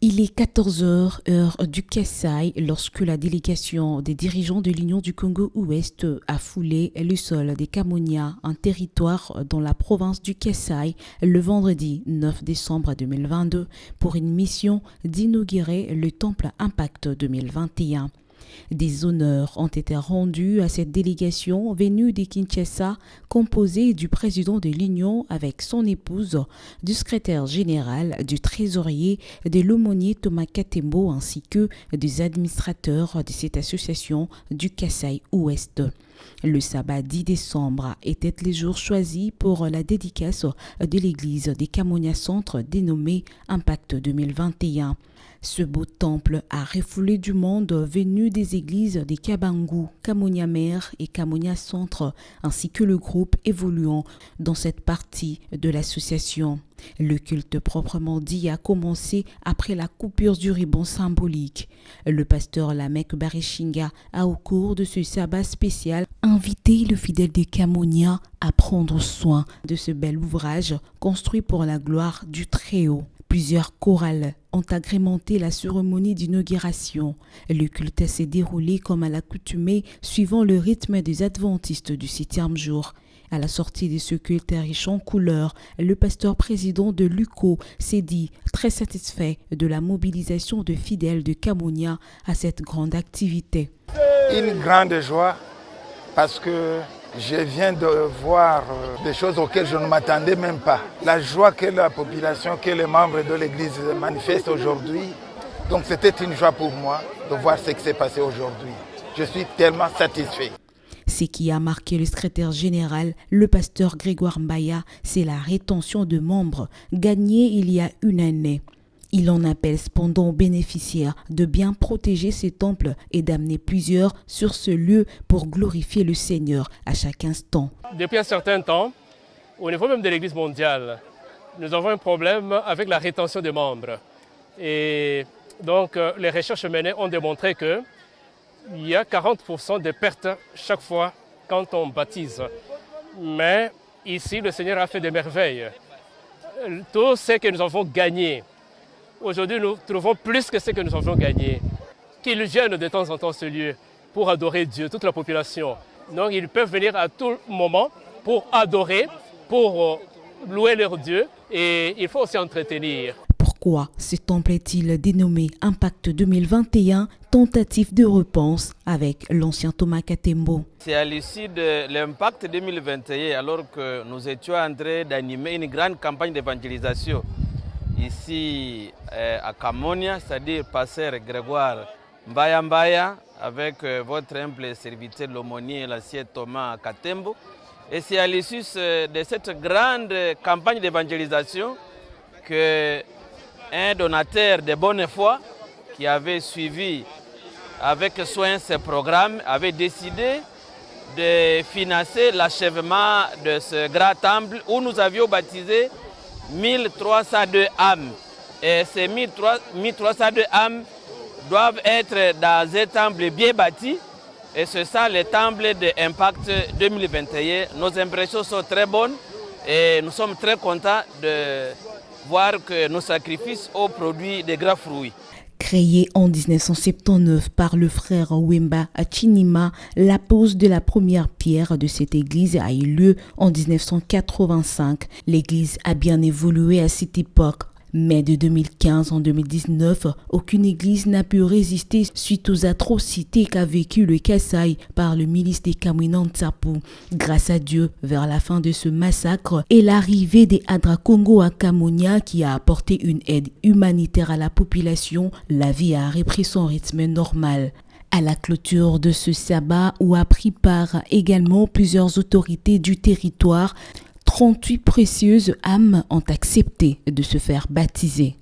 Il est 14 heures, heure du Kasaï, lorsque la délégation des dirigeants de l'Union du Congo-Ouest a foulé le sol des Kamonia, un territoire dans la province du Kasaï, le vendredi 9 décembre 2022, pour une mission d'inaugurer le Temple Impact 2021. Des honneurs ont été rendus à cette délégation venue de Kinshasa, composée du président de l'Union avec son épouse, du secrétaire général, du trésorier, de l'aumônier Thomas Katembo ainsi que des administrateurs de cette association du Kasaï-Ouest. Le sabbat 10 décembre était le jour choisi pour la dédicace de l'église des Kamonia Centre dénommée Impact 2021. Ce beau temple a refoulé du monde venu des églises des Kabangu, Kamonia Mère et Kamonia Centre, ainsi que le groupe évoluant dans cette partie de l'association. Le culte proprement dit a commencé après la coupure du ruban symbolique. Le pasteur Lamek Barishinga a, au cours de ce sabbat spécial, invité le fidèle des Kamonia à prendre soin de ce bel ouvrage construit pour la gloire du Très-Haut. Plusieurs chorales ont agrémenté la cérémonie d'inauguration. Le culte s'est déroulé comme à l'accoutumée, suivant le rythme des adventistes du 7e jour. À la sortie de ce culte riche en couleurs, le pasteur président de l'UCO s'est dit très satisfait de la mobilisation de fidèles de Kamonia à cette grande activité. Une grande joie parce que je viens de voir des choses auxquelles je ne m'attendais même pas. La joie que la population, que les membres de l'Église manifestent aujourd'hui. Donc c'était une joie pour moi de voir ce qui s'est passé aujourd'hui. Je suis tellement satisfait. Ce qui a marqué le secrétaire général, le pasteur Grégoire Mbaya, c'est la rétention de membres gagnée il y a une année. Il en appelle cependant aux bénéficiaires de bien protéger ces temples et d'amener plusieurs sur ce lieu pour glorifier le Seigneur à chaque instant. Depuis un certain temps, au niveau même de l'Église mondiale, nous avons un problème avec la rétention des membres. Et donc, les recherches menées ont démontré qu'il y a 40% de pertes chaque fois quand on baptise. Mais ici, le Seigneur a fait des merveilles. Tout ce que nous avons gagné, aujourd'hui, nous trouvons plus que ce que nous avons gagné. Qu'ils viennent de temps en temps ce lieu pour adorer Dieu, toute la population. Donc, ils peuvent venir à tout moment pour adorer, pour louer leur Dieu. Et il faut aussi entretenir. Pourquoi ce temple est-il dénommé Impact 2021, tentative de repense avec l'ancien Thomas Katembo? C'est à l'issue de l'Impact 2021, alors que nous étions en train d'animer une grande campagne d'évangélisation ici à Kamonia, c'est-à-dire pasteur Grégoire Mbaya avec votre humble serviteur l'aumônier l'ancien Thomas Katembo. Et c'est à l'issue de cette grande campagne d'évangélisation que un donateur de bonne foi qui avait suivi avec soin ce programme avait décidé de financer l'achèvement de ce grand temple où nous avions baptisé 1302 âmes. Et ces 1302 âmes doivent être dans un temple bien bâti. Et c'est ça le temple de Impact 2021. Nos impressions sont très bonnes et nous sommes très contents de voir que nos sacrifices ont produit de grands fruits. Créée en 1979 par le frère Wemba Achinima, la pose de la première pierre de cette église a eu lieu en 1985. L'église a bien évolué à cette époque. Mais de 2015 en 2019, aucune église n'a pu résister suite aux atrocités qu'a vécu le Kasaï par le milice des Kamwina Nsapu. Grâce à Dieu, vers la fin de ce massacre et l'arrivée des Adra Congo à Kamonia qui a apporté une aide humanitaire à la population, la vie a repris son rythme normal. À la clôture de ce sabbat où a pris part également plusieurs autorités du territoire, 38 précieuses âmes ont accepté de se faire baptiser.